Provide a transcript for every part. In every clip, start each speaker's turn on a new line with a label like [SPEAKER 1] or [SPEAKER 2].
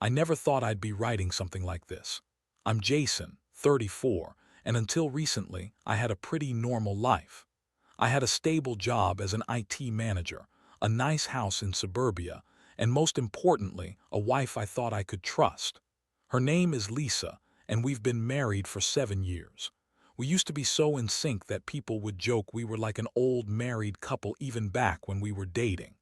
[SPEAKER 1] I never thought I'd be writing something like this. I'm Jason, 34, and until recently, I had a pretty normal life. I had a stable job as an IT manager, a nice house in suburbia, and most importantly, a wife I thought I could trust. Her name is Lisa, and we've been married for 7 years. We used to be so in sync that people would joke we were like an old married couple even back when we were dating.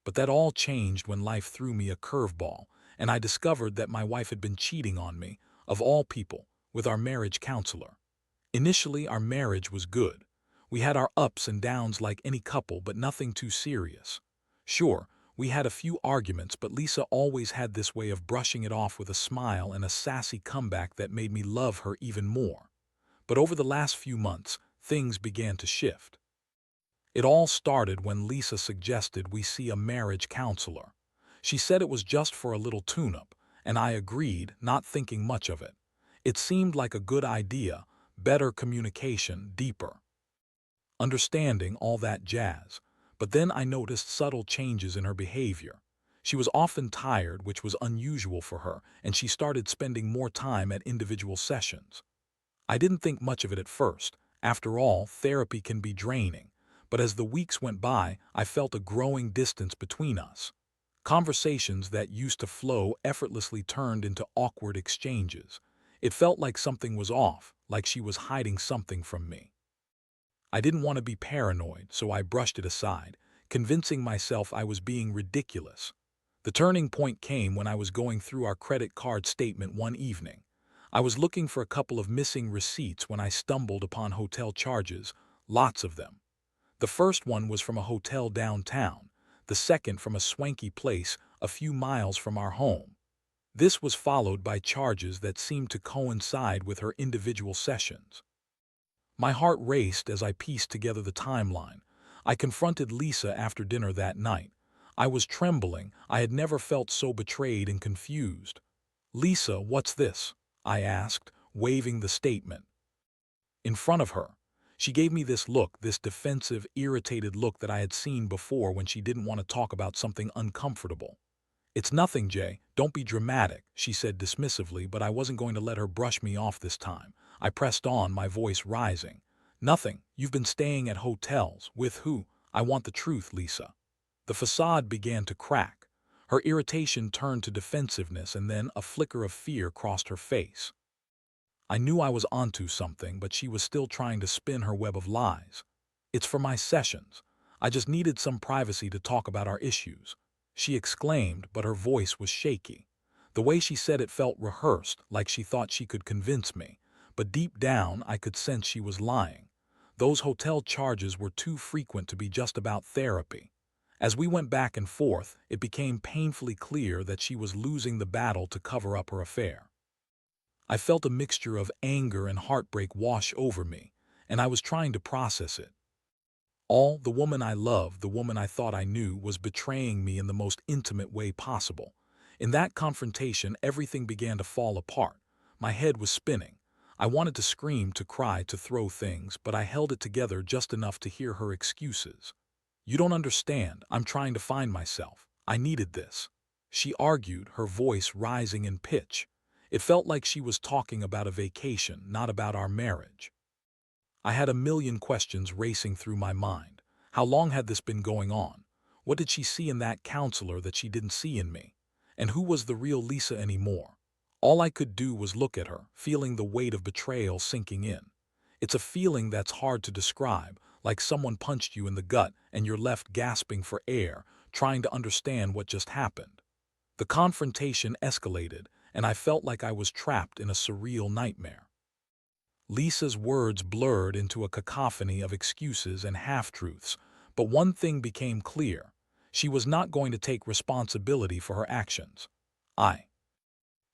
[SPEAKER 1] But that all changed when life threw me a curveball, and I discovered that my wife had been cheating on me, of all people, with our marriage counselor. Initially, our marriage was good. We had our ups and downs like any couple, but nothing too serious. Sure, we had a few arguments, but Lisa always had this way of brushing it off with a smile and a sassy comeback that made me love her even more. But over the last few months, things began to shift. It all started when Lisa suggested we see a marriage counselor. She said it was just for a little tune-up, and I agreed, not thinking much of it. It seemed like a good idea, better communication, deeper understanding, all that jazz. But then I noticed subtle changes in her behavior. She was often tired, which was unusual for her, and she started spending more time at individual sessions. I didn't think much of it at first. After all, therapy can be draining. But as the weeks went by, I felt a growing distance between us. Conversations that used to flow effortlessly turned into awkward exchanges. It felt like something was off, like she was hiding something from me. I didn't want to be paranoid, so I brushed it aside, convincing myself I was being ridiculous. The turning point came when I was going through our credit card statement one evening. I was looking for a couple of missing receipts when I stumbled upon hotel charges, lots of them. The first one was from a hotel downtown, the second from a swanky place a few miles from our home. This was followed by charges that seemed to coincide with her individual sessions. My heart raced as I pieced together the timeline. I confronted Lisa after dinner that night. I was trembling. I had never felt so betrayed and confused. "Lisa, what's this?" I asked, waving the statement in front of her. She gave me this look, this defensive, irritated look that I had seen before when she didn't want to talk about something uncomfortable. "It's nothing, Jay. Don't be dramatic," she said dismissively, but I wasn't going to let her brush me off this time. I pressed on, my voice rising. "Nothing. You've been staying at hotels. With who? I want the truth, Lisa." The facade began to crack. Her irritation turned to defensiveness, and then a flicker of fear crossed her face. I knew I was onto something, but she was still trying to spin her web of lies. "It's for my sessions. I just needed some privacy to talk about our issues," she exclaimed, but her voice was shaky. The way she said it felt rehearsed, like she thought she could convince me, but deep down I could sense she was lying. Those hotel charges were too frequent to be just about therapy. As we went back and forth, it became painfully clear that she was losing the battle to cover up her affair. I felt a mixture of anger and heartbreak wash over me, and I was trying to process it. The woman I loved, the woman I thought I knew, was betraying me in the most intimate way possible. In that confrontation, everything began to fall apart. My head was spinning. I wanted to scream, to cry, to throw things, but I held it together just enough to hear her excuses. "You don't understand. I'm trying to find myself. I needed this," she argued, her voice rising in pitch. It felt like she was talking about a vacation, not about our marriage. I had a million questions racing through my mind. How long had this been going on? What did she see in that counselor that she didn't see in me? And who was the real Lisa anymore? All I could do was look at her, feeling the weight of betrayal sinking in. It's a feeling that's hard to describe, like someone punched you in the gut and you're left gasping for air, trying to understand what just happened. The confrontation escalated, and I felt like I was trapped in a surreal nightmare. Lisa's words blurred into a cacophony of excuses and half-truths, but one thing became clear. She was not going to take responsibility for her actions. I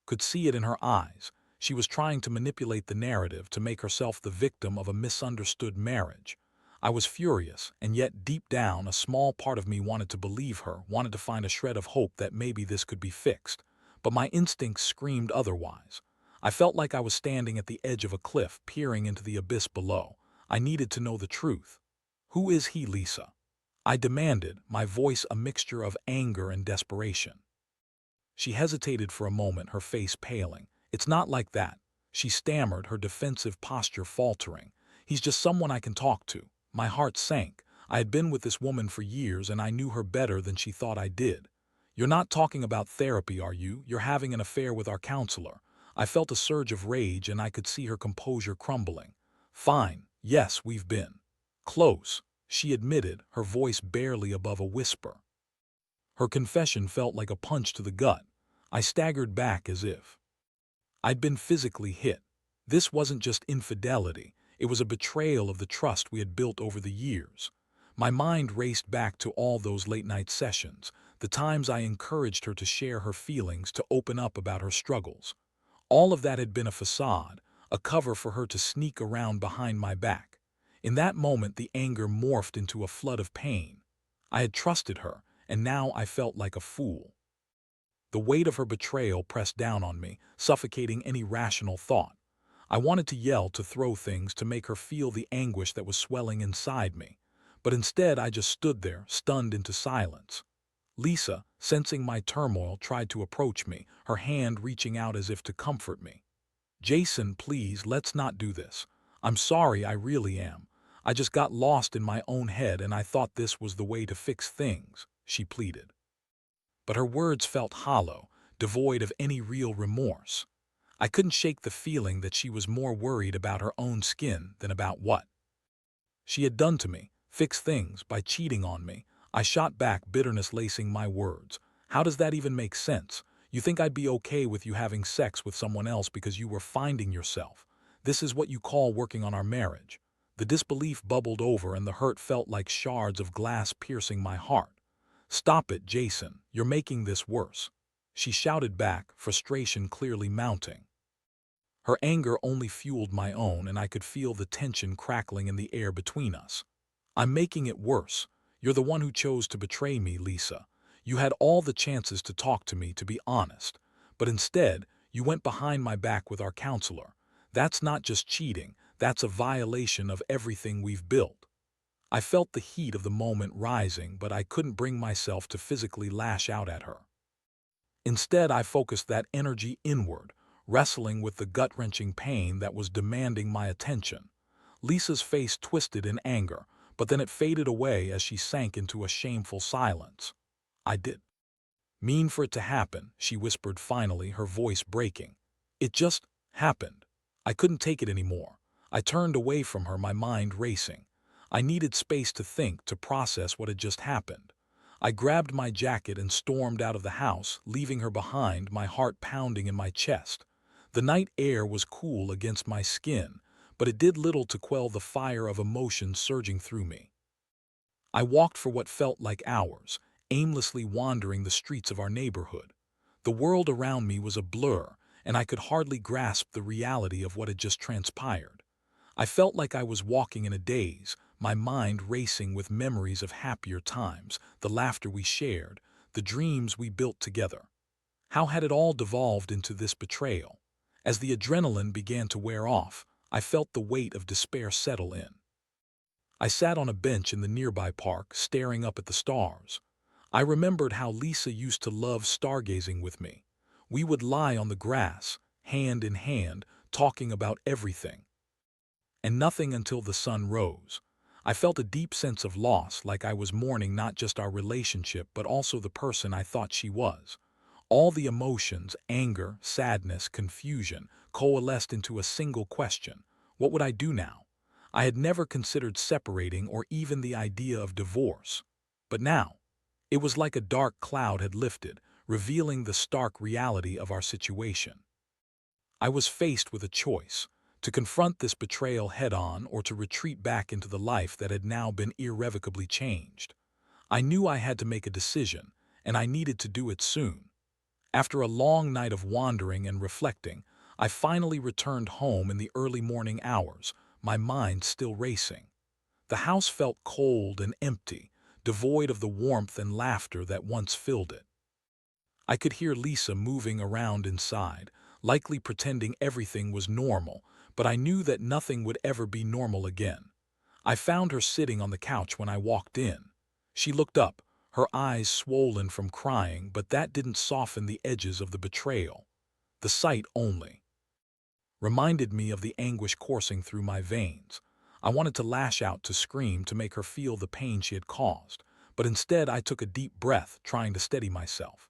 [SPEAKER 1] could see it in her eyes. She was trying to manipulate the narrative to make herself the victim of a misunderstood marriage. I was furious, and yet deep down a small part of me wanted to believe her, wanted to find a shred of hope that maybe this could be fixed. But my instincts screamed otherwise. I felt like I was standing at the edge of a cliff, peering into the abyss below. I needed to know the truth. "Who is he, Lisa?" I demanded, my voice a mixture of anger and desperation. She hesitated for a moment, her face paling. "It's not like that," she stammered, her defensive posture faltering. "He's just someone I can talk to." My heart sank. I had been with this woman for years and I knew her better than she thought I did. "You're not talking about therapy, are you? You're having an affair with our counselor." I felt a surge of rage and I could see her composure crumbling. "Fine, yes, we've been close," she admitted, her voice barely above a whisper. Her confession felt like a punch to the gut. I staggered back as if I'd been physically hit. This wasn't just infidelity, it was a betrayal of the trust we had built over the years. My mind raced back to all those late-night sessions, the times I encouraged her to share her feelings, to open up about her struggles. All of that had been a facade, a cover for her to sneak around behind my back. In that moment, the anger morphed into a flood of pain. I had trusted her, and now I felt like a fool. The weight of her betrayal pressed down on me, suffocating any rational thought. I wanted to yell, to throw things, to make her feel the anguish that was swelling inside me. But instead, I just stood there, stunned into silence. Lisa, sensing my turmoil, tried to approach me, her hand reaching out as if to comfort me. "Jason, please, let's not do this. I'm sorry, I really am. I just got lost in my own head and I thought this was the way to fix things," she pleaded. But her words felt hollow, devoid of any real remorse. I couldn't shake the feeling that she was more worried about her own skin than about what she had done to me. "Fix things by cheating on me," I shot back, bitterness lacing my words. "How does that even make sense? You think I'd be okay with you having sex with someone else because you were finding yourself? This is what you call working on our marriage?" The disbelief bubbled over and the hurt felt like shards of glass piercing my heart. "Stop it, Jason. You're making this worse," she shouted back, frustration clearly mounting. Her anger only fueled my own, and I could feel the tension crackling in the air between us. "I'm making it worse. You're the one who chose to betray me, Lisa. You had all the chances to talk to me, to be honest. But instead, you went behind my back with our counselor. That's not just cheating, that's a violation of everything we've built." I felt the heat of the moment rising, but I couldn't bring myself to physically lash out at her. Instead, I focused that energy inward, wrestling with the gut-wrenching pain that was demanding my attention. Lisa's face twisted in anger, but then it faded away as she sank into a shameful silence. "I did mean for it to happen," she whispered finally, her voice breaking. "It just happened." I couldn't take it anymore. I turned away from her, my mind racing. I needed space to think, to process what had just happened. I grabbed my jacket and stormed out of the house, leaving her behind, my heart pounding in my chest. The night air was cool against my skin, but it did little to quell the fire of emotion surging through me. I walked for what felt like hours, aimlessly wandering the streets of our neighborhood. The world around me was a blur, and I could hardly grasp the reality of what had just transpired. I felt like I was walking in a daze, my mind racing with memories of happier times, the laughter we shared, the dreams we built together. How had it all devolved into this betrayal? As the adrenaline began to wear off, I felt the weight of despair settle in. I sat on a bench in the nearby park, staring up at the stars. I remembered how Lisa used to love stargazing with me. We would lie on the grass, hand in hand, talking about everything and nothing until the sun rose. I felt a deep sense of loss, like I was mourning not just our relationship but also the person I thought she was. All the emotions, anger, sadness, confusion, coalesced into a single question: what would I do now? I had never considered separating or even the idea of divorce. But now, it was like a dark cloud had lifted, revealing the stark reality of our situation. I was faced with a choice: to confront this betrayal head-on or to retreat back into the life that had now been irrevocably changed. I knew I had to make a decision, and I needed to do it soon. After a long night of wandering and reflecting, I finally returned home in the early morning hours, my mind still racing. The house felt cold and empty, devoid of the warmth and laughter that once filled it. I could hear Lisa moving around inside, likely pretending everything was normal, but I knew that nothing would ever be normal again. I found her sitting on the couch when I walked in. She looked up, her eyes swollen from crying, but that didn't soften the edges of the betrayal. The sight only reminded me of the anguish coursing through my veins. I wanted to lash out, to scream, to make her feel the pain she had caused, but instead I took a deep breath, trying to steady myself.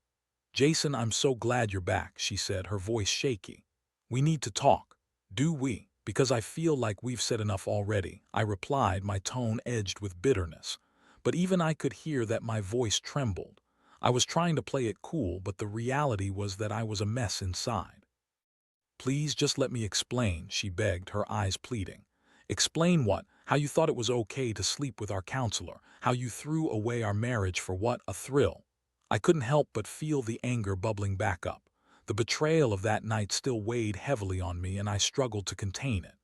[SPEAKER 1] "Jason, I'm so glad you're back," she said, her voice shaky. "We need to talk." "Do we? Because I feel like we've said enough already," I replied, my tone edged with bitterness. But even I could hear that my voice trembled. I was trying to play it cool, but the reality was that I was a mess inside. "Please just let me explain," she begged, her eyes pleading. "Explain what? How you thought it was okay to sleep with our counselor, how you threw away our marriage for what? A thrill." I couldn't help but feel the anger bubbling back up. The betrayal of that night still weighed heavily on me, and I struggled to contain it.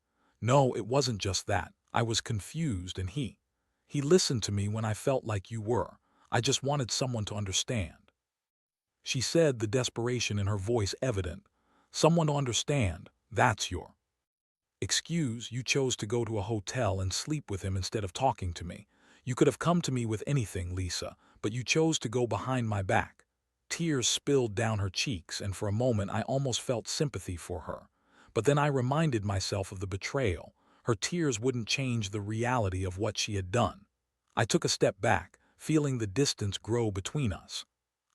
[SPEAKER 1] "No, it wasn't just that. I was confused, and he listened to me when I felt like you were. I just wanted someone to understand," she said, the desperation in her voice evident. "Someone to understand. That's your excuse. You chose to go to a hotel and sleep with him instead of talking to me. You could have come to me with anything, Lisa, but you chose to go behind my back." Tears spilled down her cheeks, and for a moment I almost felt sympathy for her. But then I reminded myself of the betrayal. Her tears wouldn't change the reality of what she had done. I took a step back, feeling the distance grow between us.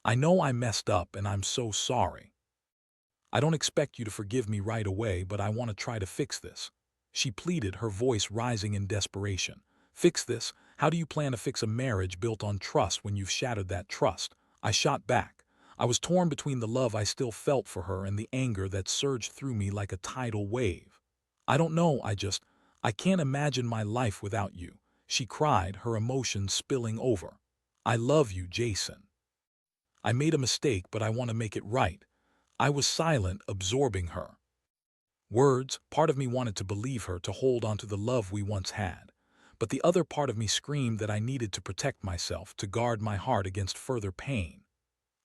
[SPEAKER 1] "I know I messed up, and I'm so sorry. I don't expect you to forgive me right away, but I want to try to fix this," she pleaded, her voice rising in desperation. "Fix this? How do you plan to fix a marriage built on trust when you've shattered that trust?" I shot back. I was torn between the love I still felt for her and the anger that surged through me like a tidal wave. "I don't know, I can't imagine my life without you," she cried, her emotions spilling over. "I love you, Jason. I made a mistake, but I want to make it right." I was silent, absorbing her words. Part of me wanted to believe her, to hold on to the love we once had. But the other part of me screamed that I needed to protect myself, to guard my heart against further pain.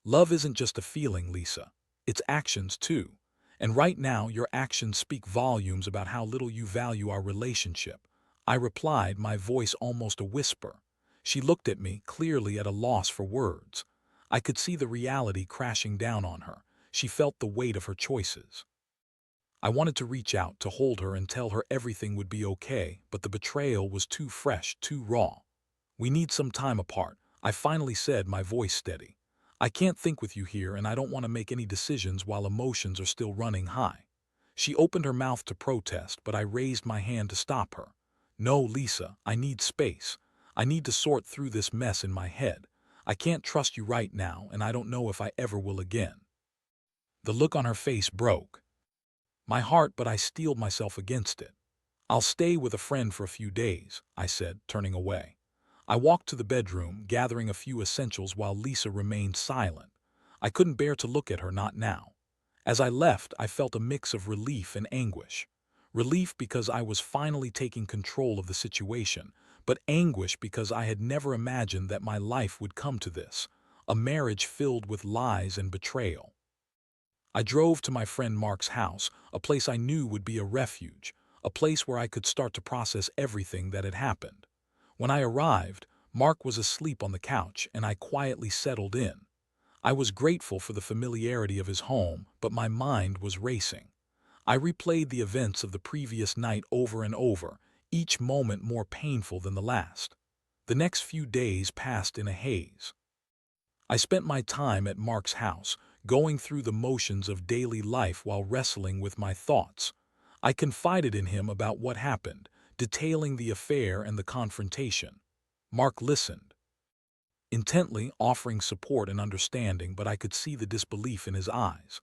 [SPEAKER 1] "Love isn't just a feeling, Lisa. It's actions, too. And right now, your actions speak volumes about how little you value our relationship," I replied, my voice almost a whisper. She looked at me, clearly at a loss for words. I could see the reality crashing down on her. She felt the weight of her choices. I wanted to reach out, to hold her and tell her everything would be okay, but the betrayal was too fresh, too raw. "We need some time apart," I finally said, my voice steady. "I can't think with you here, and I don't want to make any decisions while emotions are still running high." She opened her mouth to protest, but I raised my hand to stop her. "No, Lisa, I need space. I need to sort through this mess in my head. I can't trust you right now, and I don't know if I ever will again." The look on her face broke my heart, but I steeled myself against it. "I'll stay with a friend for a few days," I said, turning away. I walked to the bedroom, gathering a few essentials while Lisa remained silent. I couldn't bear to look at her, not now. As I left, I felt a mix of relief and anguish. Relief because I was finally taking control of the situation, but anguish because I had never imagined that my life would come to this, a marriage filled with lies and betrayal. I drove to my friend Mark's house, a place I knew would be a refuge, a place where I could start to process everything that had happened. When I arrived, Mark was asleep on the couch, and I quietly settled in. I was grateful for the familiarity of his home, but my mind was racing. I replayed the events of the previous night over and over, each moment more painful than the last. The next few days passed in a haze. I spent my time at Mark's house, going through the motions of daily life while wrestling with my thoughts. I confided in him about what happened, detailing the affair and the confrontation. Mark listened intently, offering support and understanding, but I could see the disbelief in his eyes.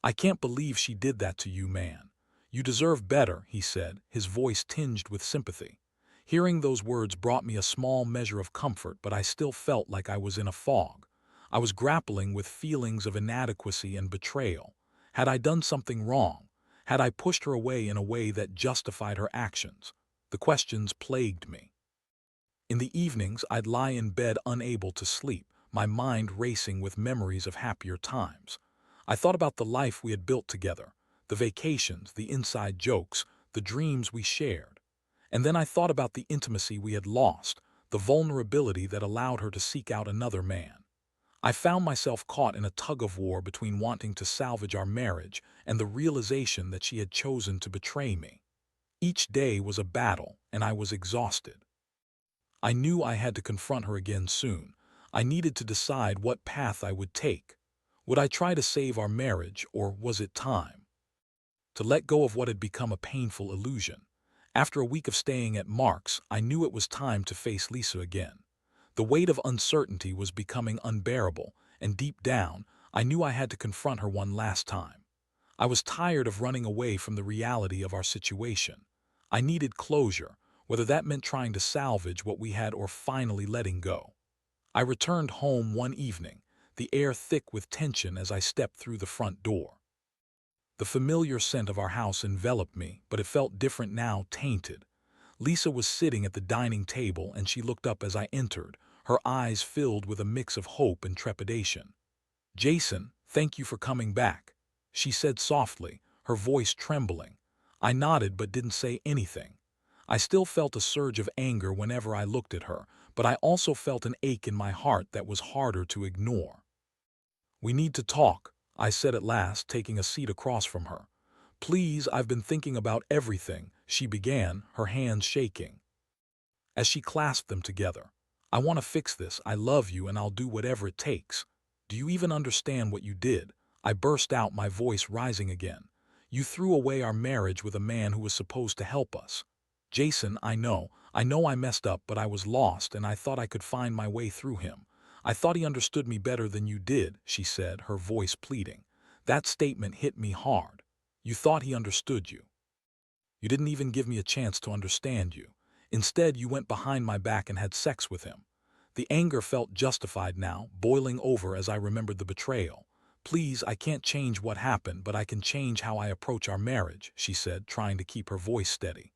[SPEAKER 1] "I can't believe she did that to you, man. You deserve better," he said, his voice tinged with sympathy. Hearing those words brought me a small measure of comfort, but I still felt like I was in a fog. I was grappling with feelings of inadequacy and betrayal. Had I done something wrong? Had I pushed her away in a way that justified her actions? The questions plagued me. In the evenings, I'd lie in bed unable to sleep, my mind racing with memories of happier times. I thought about the life we had built together, the vacations, the inside jokes, the dreams we shared. And then I thought about the intimacy we had lost, the vulnerability that allowed her to seek out another man. I found myself caught in a tug-of-war between wanting to salvage our marriage and the realization that she had chosen to betray me. Each day was a battle, and I was exhausted. I knew I had to confront her again soon. I needed to decide what path I would take. Would I try to save our marriage, or was it time to let go of what had become a painful illusion? After a week of staying at Mark's, I knew it was time to face Lisa again. The weight of uncertainty was becoming unbearable, and deep down, I knew I had to confront her one last time. I was tired of running away from the reality of our situation. I needed closure, whether that meant trying to salvage what we had or finally letting go. I returned home one evening, the air thick with tension as I stepped through the front door. The familiar scent of our house enveloped me, but it felt different now, tainted. Lisa was sitting at the dining table and she looked up as I entered, her eyes filled with a mix of hope and trepidation. "Jason, thank you for coming back," she said softly, her voice trembling. I nodded but didn't say anything. I still felt a surge of anger whenever I looked at her, but I also felt an ache in my heart that was harder to ignore. "We need to talk," I said at last, taking a seat across from her. "Please, I've been thinking about everything," she began, her hands shaking. As she clasped them together, "I want to fix this. I love you and I'll do whatever it takes. Do you even understand what you did?" I burst out, my voice rising again. "You threw away our marriage with a man who was supposed to help us. Jason, I know I messed up, but I was lost and I thought I could find my way through him. I thought he understood me better than you did," she said, her voice pleading. "That statement hit me hard. You thought he understood you. You didn't even give me a chance to understand you. Instead, you went behind my back and had sex with him." The anger felt justified now, boiling over as I remembered the betrayal. "Please, I can't change what happened, but I can change how I approach our marriage," she said, trying to keep her voice steady.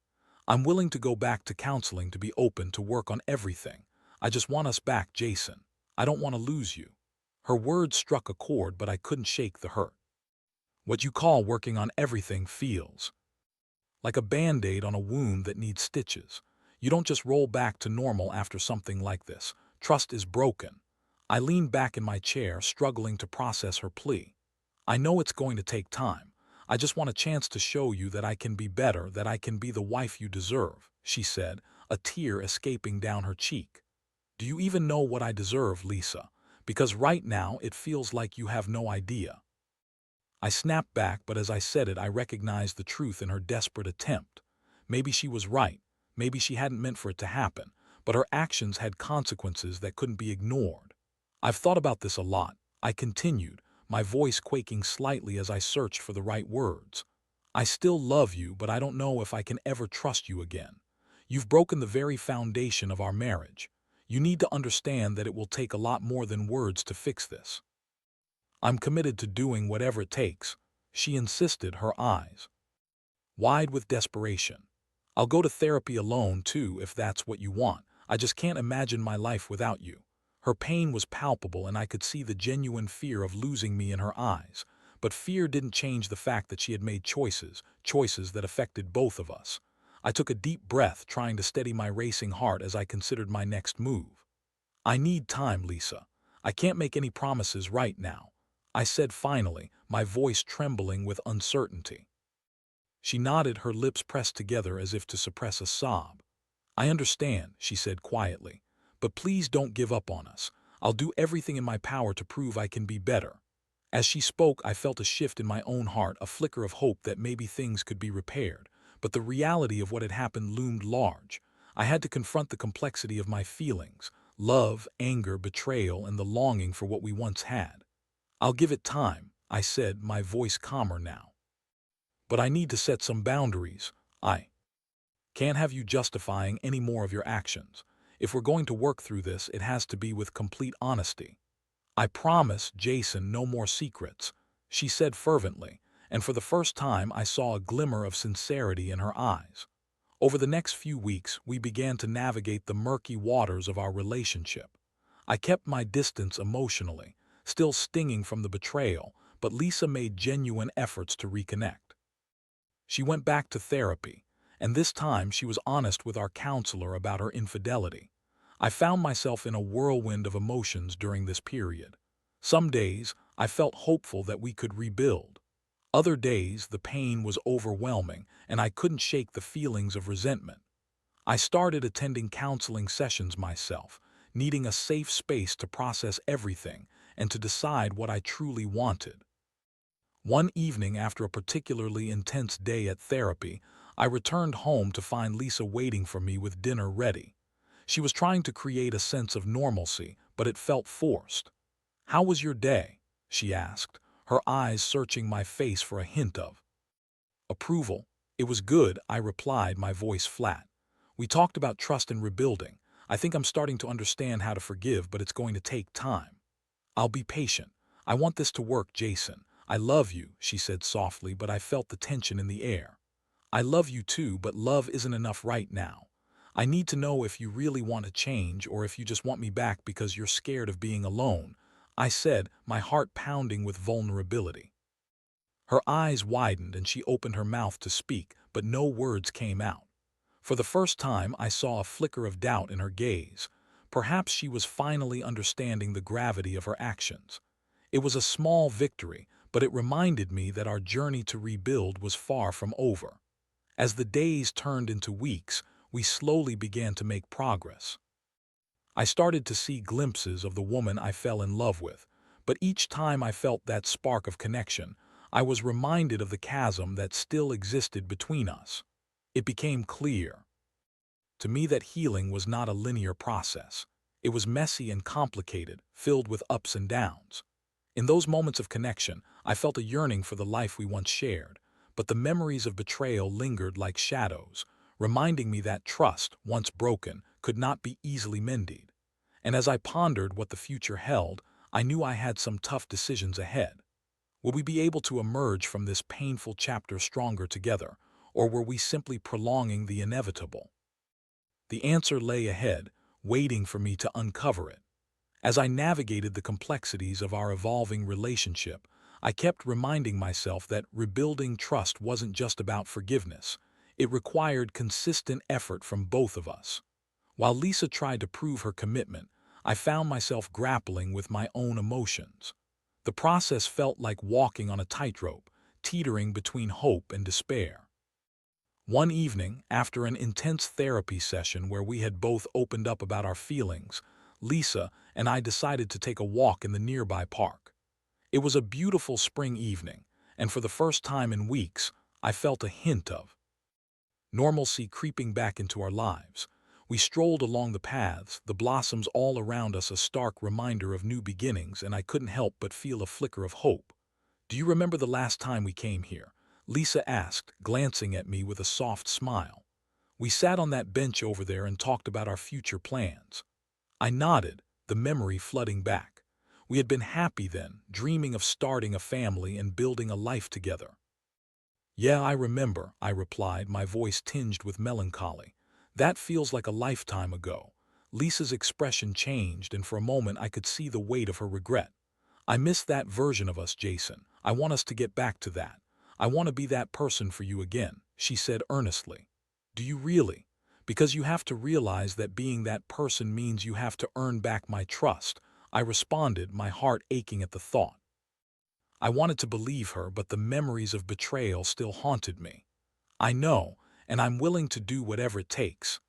[SPEAKER 1] "I'm willing to go back to counseling, to be open, to work on everything. I just want us back, Jason. I don't want to lose you." Her words struck a chord, but I couldn't shake the hurt. "What you call working on everything feels like a band-aid on a wound that needs stitches. You don't just roll back to normal after something like this. Trust is broken." I leaned back in my chair, struggling to process her plea. "I know it's going to take time. I just want a chance to show you that I can be better, that I can be the wife you deserve," she said, a tear escaping down her cheek. "Do you even know what I deserve, Lisa? Because right now it feels like you have no idea." I snapped back, but as I said it, I recognized the truth in her desperate attempt. Maybe she was right. Maybe she hadn't meant for it to happen, but her actions had consequences that couldn't be ignored. "I've thought about this a lot," I continued, my voice quaking slightly as I searched for the right words. "I still love you, but I don't know if I can ever trust you again. You've broken the very foundation of our marriage. You need to understand that it will take a lot more than words to fix this. I'm committed to doing whatever it takes," she insisted, her eyes wide with desperation. "I'll go to therapy alone, too, if that's what you want. I just can't imagine my life without you." Her pain was palpable, and I could see the genuine fear of losing me in her eyes. But fear didn't change the fact that she had made choices that affected both of us. I took a deep breath, trying to steady my racing heart as I considered my next move. "I need time, Lisa. I can't make any promises right now," I said finally, my voice trembling with uncertainty. She nodded, her lips pressed together as if to suppress a sob. "I understand," she said quietly, "but please don't give up on us. I'll do everything in my power to prove I can be better." As she spoke, I felt a shift in my own heart, a flicker of hope that maybe things could be repaired. But the reality of what had happened loomed large. I had to confront the complexity of my feelings: love, anger, betrayal, and the longing for what we once had. "I'll give it time," I said, my voice calmer now. "But I need to set some boundaries. I can't have you justifying any more of your actions. If we're going to work through this, it has to be with complete honesty." "I promise, Jason, no more secrets," she said fervently, and for the first time I saw a glimmer of sincerity in her eyes. Over the next few weeks, we began to navigate the murky waters of our relationship. I kept my distance emotionally, still stinging from the betrayal, but Lisa made genuine efforts to reconnect. She went back to therapy, and this time she was honest with our counselor about her infidelity. I found myself in a whirlwind of emotions during this period. Some days, I felt hopeful that we could rebuild. Other days, the pain was overwhelming, and I couldn't shake the feelings of resentment. I started attending counseling sessions myself, needing a safe space to process everything and to decide what I truly wanted. One evening after a particularly intense day at therapy, I returned home to find Lisa waiting for me with dinner ready. She was trying to create a sense of normalcy, but it felt forced. "How was your day?" she asked, her eyes searching my face for a hint of approval. "It was good," I replied, my voice flat. "We talked about trust and rebuilding. I think I'm starting to understand how to forgive, but it's going to take time. I'll be patient. I want this to work, Jason. I love you," she said softly, but I felt the tension in the air. "I love you too, but love isn't enough right now. I need to know if you really want to change or if you just want me back because you're scared of being alone," I said, my heart pounding with vulnerability. Her eyes widened and she opened her mouth to speak, but no words came out. For the first time, I saw a flicker of doubt in her gaze. Perhaps she was finally understanding the gravity of her actions. It was a small victory, but it reminded me that our journey to rebuild was far from over. As the days turned into weeks, we slowly began to make progress. I started to see glimpses of the woman I fell in love with, but each time I felt that spark of connection, I was reminded of the chasm that still existed between us. It became clear to me that healing was not a linear process. It was messy and complicated, filled with ups and downs. In those moments of connection, I felt a yearning for the life we once shared, but the memories of betrayal lingered like shadows, reminding me that trust, once broken, could not be easily mended. And as I pondered what the future held, I knew I had some tough decisions ahead. Will we be able to emerge from this painful chapter stronger together, or were we simply prolonging the inevitable? The answer lay ahead, waiting for me to uncover it. As I navigated the complexities of our evolving relationship, I kept reminding myself that rebuilding trust wasn't just about forgiveness. It required consistent effort from both of us. While Lisa tried to prove her commitment, I found myself grappling with my own emotions. The process felt like walking on a tightrope, teetering between hope and despair. One evening, after an intense therapy session where we had both opened up about our feelings, Lisa and I decided to take a walk in the nearby park. It was a beautiful spring evening, and for the first time in weeks, I felt a hint of normalcy creeping back into our lives. We strolled along the paths, the blossoms all around us a stark reminder of new beginnings, and I couldn't help but feel a flicker of hope. "Do you remember the last time we came here?" Lisa asked, glancing at me with a soft smile. "We sat on that bench over there and talked about our future plans." I nodded, the memory flooding back. We had been happy then, dreaming of starting a family and building a life together. "Yeah, I remember," I replied, my voice tinged with melancholy. "That feels like a lifetime ago." Lisa's expression changed, and for a moment I could see the weight of her regret. "I miss that version of us, Jason. I want us to get back to that. I want to be that person for you again," she said earnestly. "Do you really? Because you have to realize that being that person means you have to earn back my trust," I responded, my heart aching at the thought. I wanted to believe her, but the memories of betrayal still haunted me. "I know, and I'm willing to do whatever it takes,"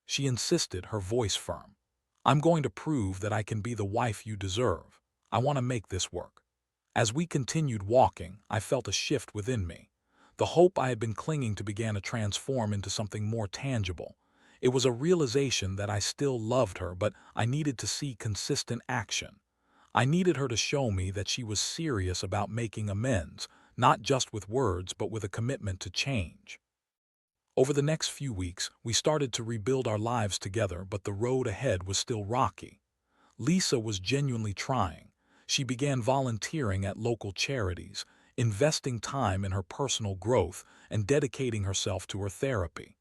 [SPEAKER 1] she insisted, her voice firm. "I'm going to prove that I can be the wife you deserve. I want to make this work." As we continued walking, I felt a shift within me. The hope I had been clinging to began to transform into something more tangible. It was a realization that I still loved her, but I needed to see consistent action. I needed her to show me that she was serious about making amends, not just with words, but with a commitment to change. Over the next few weeks, we started to rebuild our lives together, but the road ahead was still rocky. Lisa was genuinely trying. She began volunteering at local charities, investing time in her personal growth, and dedicating herself to her therapy.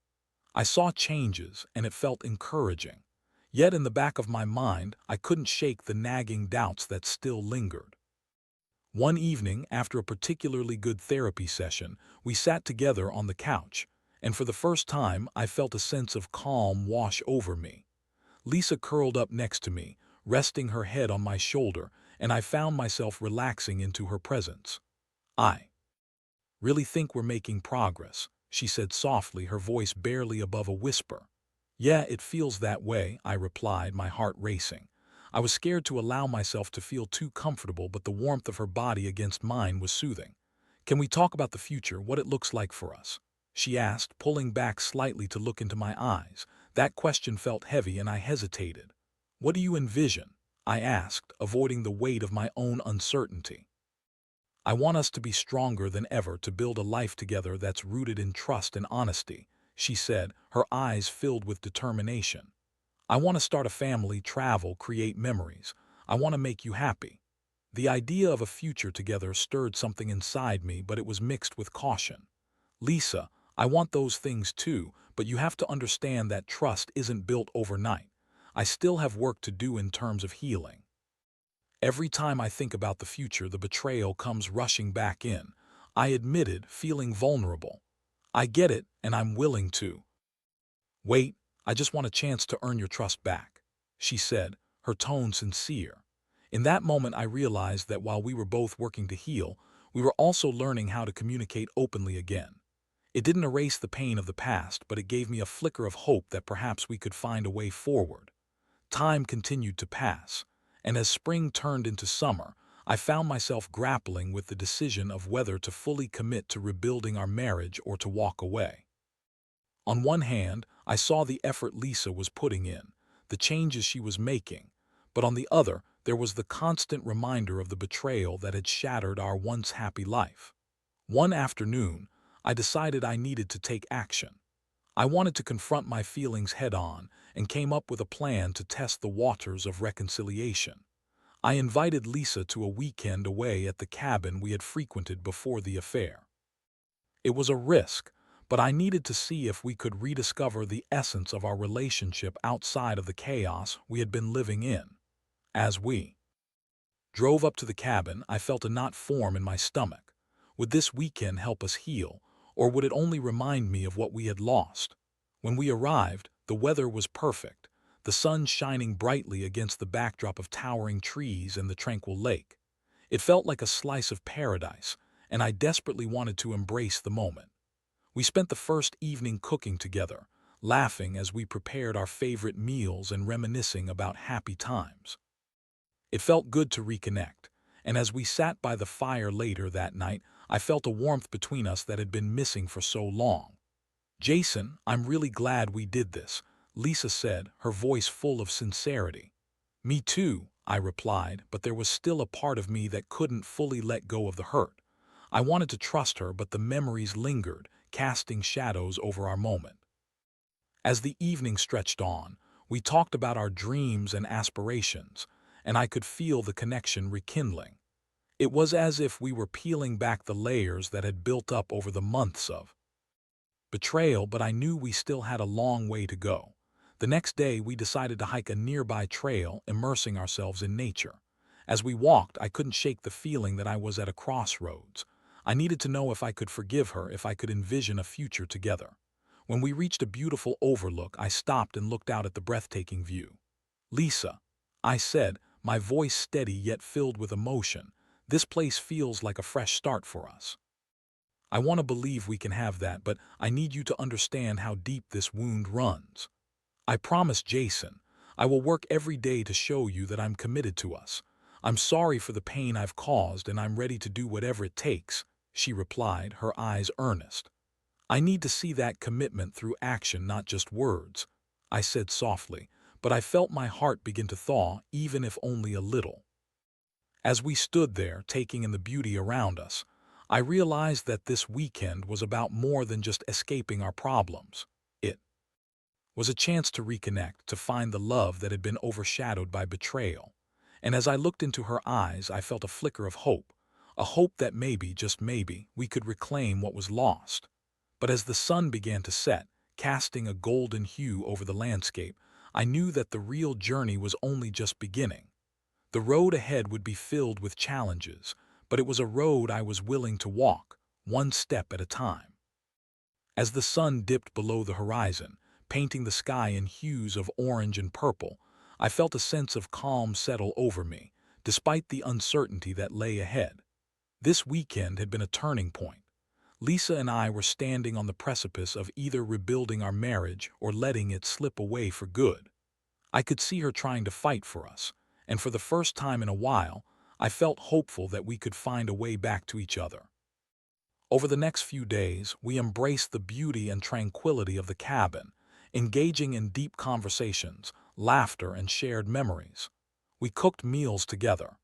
[SPEAKER 1] I saw changes, and it felt encouraging. Yet in the back of my mind, I couldn't shake the nagging doubts that still lingered. One evening, after a particularly good therapy session, we sat together on the couch, and for the first time I felt a sense of calm wash over me. Lisa curled up next to me, resting her head on my shoulder, and I found myself relaxing into her presence. "I really think we're making progress," she said softly, her voice barely above a whisper. "Yeah, it feels that way," I replied, my heart racing. I was scared to allow myself to feel too comfortable, but the warmth of her body against mine was soothing. "Can we talk about the future, what it looks like for us?" she asked, pulling back slightly to look into my eyes. That question felt heavy and I hesitated. "What do you envision?" I asked, avoiding the weight of my own uncertainty. "I want us to be stronger than ever, to build a life together that's rooted in trust and honesty," she said, her eyes filled with determination. "I want to start a family, travel, create memories. I want to make you happy." The idea of a future together stirred something inside me, but it was mixed with caution. "Lisa, I want those things too, but you have to understand that trust isn't built overnight. I still have work to do in terms of healing." Every time I think about the future, the betrayal comes rushing back in, I admitted, feeling vulnerable. "I get it, and I'm willing to wait. I just want a chance to earn your trust back," she said, her tone sincere. In that moment, I realized that while we were both working to heal, we were also learning how to communicate openly again. It didn't erase the pain of the past, but it gave me a flicker of hope that perhaps we could find a way forward. Time continued to pass, and as spring turned into summer, I found myself grappling with the decision of whether to fully commit to rebuilding our marriage or to walk away. On one hand, I saw the effort Lisa was putting in, the changes she was making, but on the other, there was the constant reminder of the betrayal that had shattered our once happy life. One afternoon, I decided I needed to take action. I wanted to confront my feelings head-on and came up with a plan to test the waters of reconciliation. I invited Lisa to a weekend away at the cabin we had frequented before the affair. It was a risk, but I needed to see if we could rediscover the essence of our relationship outside of the chaos we had been living in. As we drove up to the cabin, I felt a knot form in my stomach. Would this weekend help us heal, or would it only remind me of what we had lost? When we arrived, the weather was perfect, the sun shining brightly against the backdrop of towering trees and the tranquil lake. It felt like a slice of paradise, and I desperately wanted to embrace the moment. We spent the first evening cooking together, laughing as we prepared our favorite meals and reminiscing about happy times. It felt good to reconnect, and as we sat by the fire later that night, I felt a warmth between us that had been missing for so long. "Jason, I'm really glad we did this," Lisa said, her voice full of sincerity. "Me too," I replied, but there was still a part of me that couldn't fully let go of the hurt. I wanted to trust her, but the memories lingered, casting shadows over our moment. As the evening stretched on, we talked about our dreams and aspirations, and I could feel the connection rekindling. It was as if we were peeling back the layers that had built up over the months of betrayal, but I knew we still had a long way to go. The next day, we decided to hike a nearby trail, immersing ourselves in nature. As we walked, I couldn't shake the feeling that I was at a crossroads. I needed to know if I could forgive her, if I could envision a future together. When we reached a beautiful overlook, I stopped and looked out at the breathtaking view. "Lisa," I said, my voice steady yet filled with emotion, "this place feels like a fresh start for us. I want to believe we can have that, but I need you to understand how deep this wound runs. I promise, Jason, I will work every day to show you that I'm committed to us. I'm sorry for the pain I've caused, and I'm ready to do whatever it takes," she replied, her eyes earnest. "I need to see that commitment through action, not just words," I said softly, but I felt my heart begin to thaw, even if only a little. As we stood there, taking in the beauty around us, I realized that this weekend was about more than just escaping our problems. It was a chance to reconnect, to find the love that had been overshadowed by betrayal. And as I looked into her eyes, I felt a flicker of hope, a hope that maybe, just maybe, we could reclaim what was lost. But as the sun began to set, casting a golden hue over the landscape, I knew that the real journey was only just beginning. The road ahead would be filled with challenges, but it was a road I was willing to walk, one step at a time. As the sun dipped below the horizon, painting the sky in hues of orange and purple, I felt a sense of calm settle over me, despite the uncertainty that lay ahead. This weekend had been a turning point. Lisa and I were standing on the precipice of either rebuilding our marriage or letting it slip away for good. I could see her trying to fight for us, and for the first time in a while, I felt hopeful that we could find a way back to each other. Over the next few days, we embraced the beauty and tranquility of the cabin, engaging in deep conversations, laughter, and shared memories. We cooked meals together,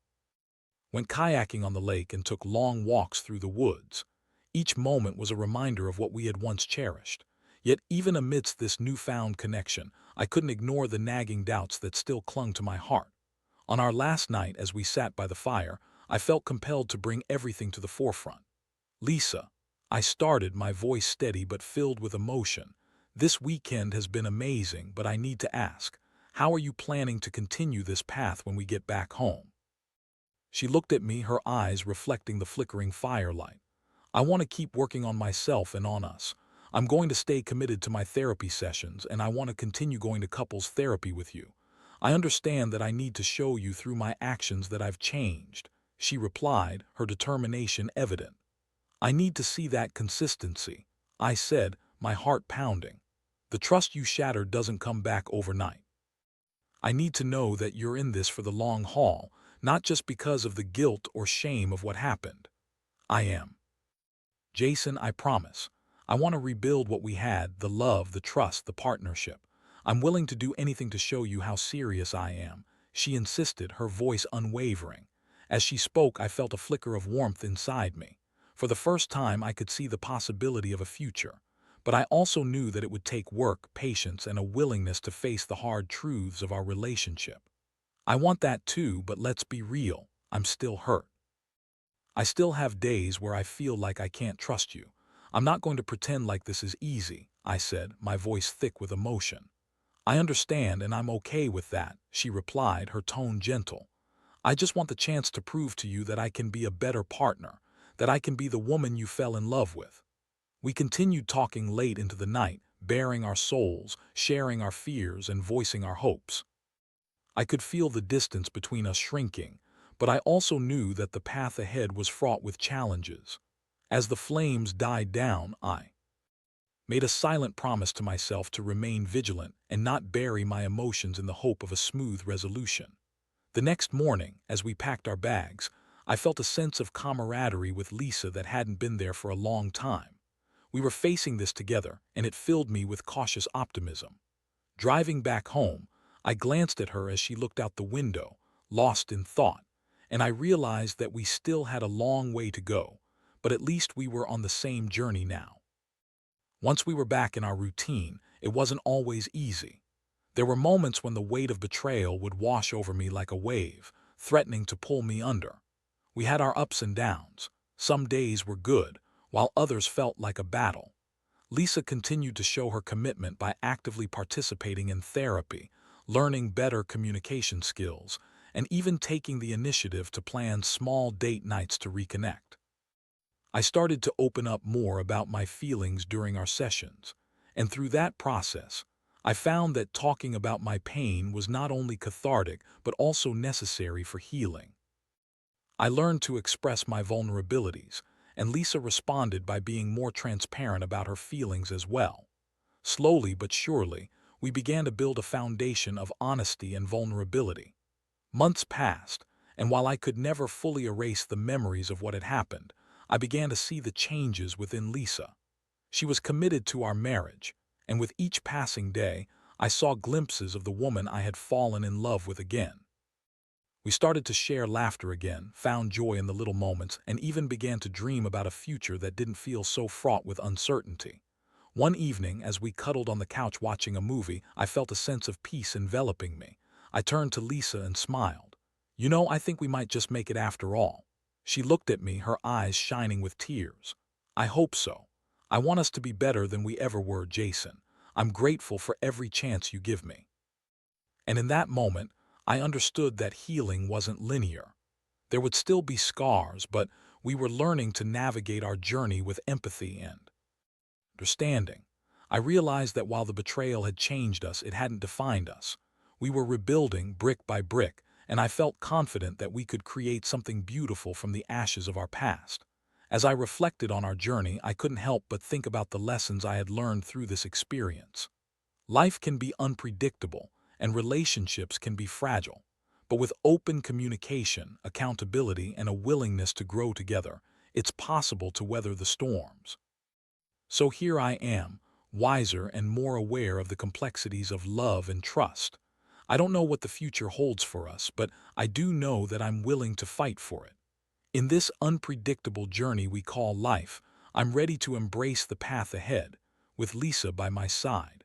[SPEAKER 1] went kayaking on the lake, and took long walks through the woods. Each moment was a reminder of what we had once cherished. Yet even amidst this newfound connection, I couldn't ignore the nagging doubts that still clung to my heart. On our last night, as we sat by the fire, I felt compelled to bring everything to the forefront. "Lisa," I started, my voice steady but filled with emotion, "this weekend has been amazing, but I need to ask, how are you planning to continue this path when we get back home?" She looked at me, her eyes reflecting the flickering firelight. "I want to keep working on myself and on us. I'm going to stay committed to my therapy sessions, and I want to continue going to couples therapy with you. I understand that I need to show you through my actions that I've changed," she replied, her determination evident. "I need to see that consistency," I said, my heart pounding. "The trust you shattered doesn't come back overnight. I need to know that you're in this for the long haul, not just because of the guilt or shame of what happened." "I am. Jason, I promise. I want to rebuild what we had, the love, the trust, the partnership. I'm willing to do anything to show you how serious I am," she insisted, her voice unwavering. As she spoke, I felt a flicker of warmth inside me. For the first time, I could see the possibility of a future. But I also knew that it would take work, patience, and a willingness to face the hard truths of our relationship. "I want that too, but let's be real. I'm still hurt. I still have days where I feel like I can't trust you. I'm not going to pretend like this is easy," I said, my voice thick with emotion. "I understand, and I'm okay with that," she replied, her tone gentle. "I just want the chance to prove to you that I can be a better partner, that I can be the woman you fell in love with." We continued talking late into the night, baring our souls, sharing our fears, and voicing our hopes. I could feel the distance between us shrinking, but I also knew that the path ahead was fraught with challenges. As the flames died down, I made a silent promise to myself to remain vigilant and not bury my emotions in the hope of a smooth resolution. The next morning, as we packed our bags, I felt a sense of camaraderie with Lisa that hadn't been there for a long time. We were facing this together, and it filled me with cautious optimism. Driving back home, I glanced at her as she looked out the window, lost in thought, and I realized that we still had a long way to go, but at least we were on the same journey now. Once we were back in our routine, it wasn't always easy. There were moments when the weight of betrayal would wash over me like a wave, threatening to pull me under. We had our ups and downs. Some days were good, while others felt like a battle. Lisa continued to show her commitment by actively participating in therapy, learning better communication skills, and even taking the initiative to plan small date nights to reconnect. I started to open up more about my feelings during our sessions, and through that process, I found that talking about my pain was not only cathartic but also necessary for healing. I learned to express my vulnerabilities, and Lisa responded by being more transparent about her feelings as well. Slowly but surely, we began to build a foundation of honesty and vulnerability. Months passed, and while I could never fully erase the memories of what had happened, I began to see the changes within Lisa. She was committed to our marriage, and with each passing day, I saw glimpses of the woman I had fallen in love with again. We started to share laughter again, found joy in the little moments, and even began to dream about a future that didn't feel so fraught with uncertainty. One evening, as we cuddled on the couch watching a movie, I felt a sense of peace enveloping me. I turned to Lisa and smiled. "You know, I think we might just make it after all." She looked at me, her eyes shining with tears. "I hope so. I want us to be better than we ever were, Jason. I'm grateful for every chance you give me." And in that moment, I understood that healing wasn't linear. There would still be scars, but we were learning to navigate our journey with empathy and understanding. I realized that while the betrayal had changed us, it hadn't defined us. We were rebuilding brick by brick, and I felt confident that we could create something beautiful from the ashes of our past. As I reflected on our journey, I couldn't help but think about the lessons I had learned through this experience. Life can be unpredictable, and relationships can be fragile. But with open communication, accountability, and a willingness to grow together, it's possible to weather the storms. So here I am, wiser and more aware of the complexities of love and trust. I don't know what the future holds for us, but I do know that I'm willing to fight for it. In this unpredictable journey we call life, I'm ready to embrace the path ahead, with Lisa by my side.